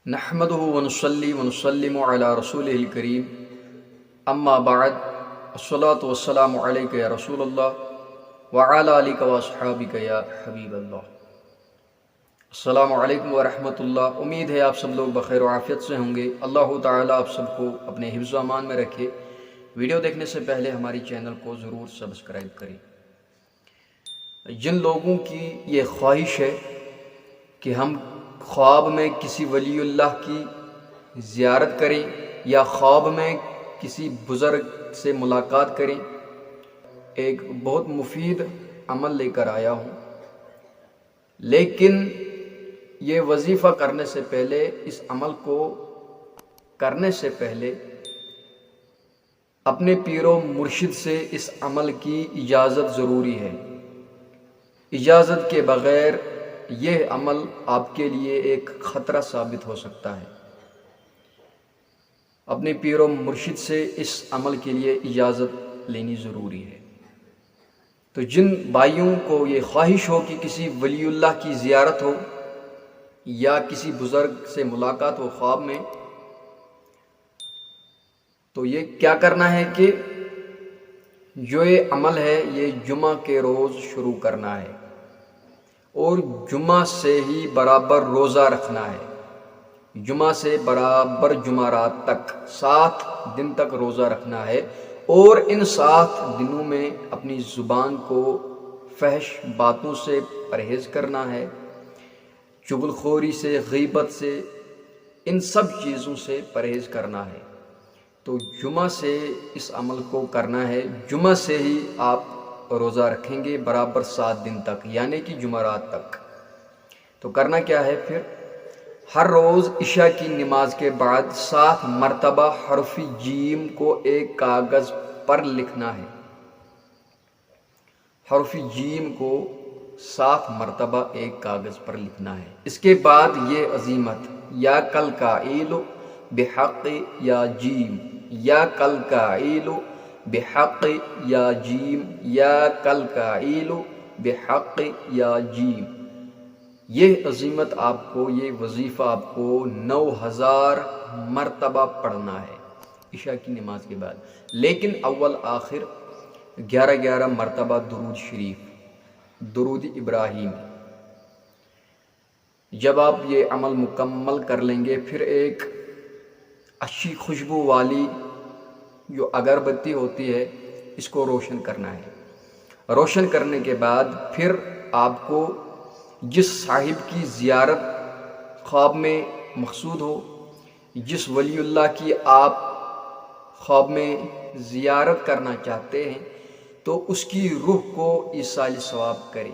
نحمده ونصلي ونسلم على رسوله الكريم اما بعد الصلاة والسلام عليك يا رسول الله وعلى آلك واصحابك يا حبیب اللہ۔ السلام علیکم ورحمۃ اللہ۔ امید ہے آپ سب لوگ بخیر و عافیت سے ہوں گے۔ اللہ تعالیٰ آپ سب کو اپنے حفظ و امان میں رکھے۔ ویڈیو دیکھنے سے پہلے ہماری چینل کو ضرور سبسکرائب کریں۔ جن لوگوں کی یہ خواہش ہے کہ ہم خواب میں کسی ولی اللہ کی زیارت کریں یا خواب میں کسی بزرگ سے ملاقات کریں، ایک بہت مفید عمل لے کر آیا ہوں، لیکن یہ وظیفہ کرنے سے پہلے، اس عمل کو کرنے سے پہلے اپنے پیر و مرشد سے اس عمل کی اجازت ضروری ہے۔ اجازت کے بغیر یہ عمل آپ کے لیے ایک خطرہ ثابت ہو سکتا ہے۔ اپنے پیر و مرشد سے اس عمل کے لیے اجازت لینی ضروری ہے۔ تو جن بھائیوں کو یہ خواہش ہو کہ کسی ولی اللہ کی زیارت ہو یا کسی بزرگ سے ملاقات ہو خواب میں، تو یہ کیا کرنا ہے کہ جو یہ عمل ہے یہ جمعہ کے روز شروع کرنا ہے اور جمعہ سے ہی برابر روزہ رکھنا ہے۔ جمعہ سے برابر جمعرات تک 7 دن تک روزہ رکھنا ہے، اور ان 7 دنوں میں اپنی زبان کو فحش باتوں سے پرہیز کرنا ہے، چغل خوری سے، غیبت سے، ان سب چیزوں سے پرہیز کرنا ہے۔ تو جمعہ سے اس عمل کو کرنا ہے۔ جمعہ سے ہی آپ روزہ رکھیں گے برابر 7 دن تک، یعنی کہ جمعرات تک۔ تو کرنا کیا ہے پھر؟ ہر روز عشاء کی نماز کے بعد 7 مرتبہ حرف جیم کو ایک کاغذ پر لکھنا ہے۔ حرف جیم کو 7 مرتبہ ایک کاغذ پر لکھنا ہے۔ اس کے بعد یہ عزیمت، یا کل قائل بحق یا جیم، یا کل قائل بحق یا جیم، یا کل قائل بحق یا جیم۔ یہ عزیمت آپ کو، یہ وظیفہ آپ کو 9000 مرتبہ پڑھنا ہے عشاء کی نماز کے بعد، لیکن اول آخر 11 مرتبہ درود شریف، درود ابراہیم۔ جب آپ یہ عمل مکمل کر لیں گے، پھر ایک اچھی خوشبو والی جو اگربتی ہوتی ہے، اس کو روشن کرنا ہے۔ روشن کرنے کے بعد پھر آپ کو جس صاحب کی زیارت خواب میں مقصود ہو، جس ولی اللہ کی آپ خواب میں زیارت کرنا چاہتے ہیں، تو اس کی روح کو ایصال ثواب کریں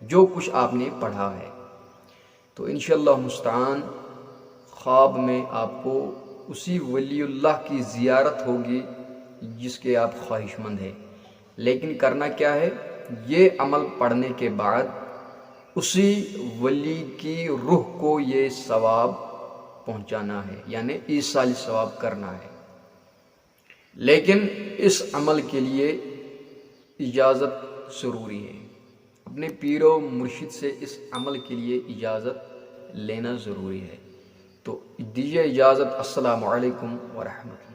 جو کچھ آپ نے پڑھا ہے۔ تو انشاءاللہ مستعان خواب میں آپ کو اسی ولی اللہ کی زیارت ہوگی جس کے آپ خواہش مند ہیں۔ لیکن کرنا کیا ہے؟ یہ عمل پڑھنے کے بعد اسی ولی کی روح کو یہ ثواب پہنچانا ہے، یعنی ایصال ثواب کرنا ہے۔ لیکن اس عمل کے لیے اجازت ضروری ہے۔ اپنے پیر و مرشد سے اس عمل کے لیے اجازت لینا ضروری ہے۔ تو دیجیے اجازت۔ السلام علیکم ورحمۃ اللہ۔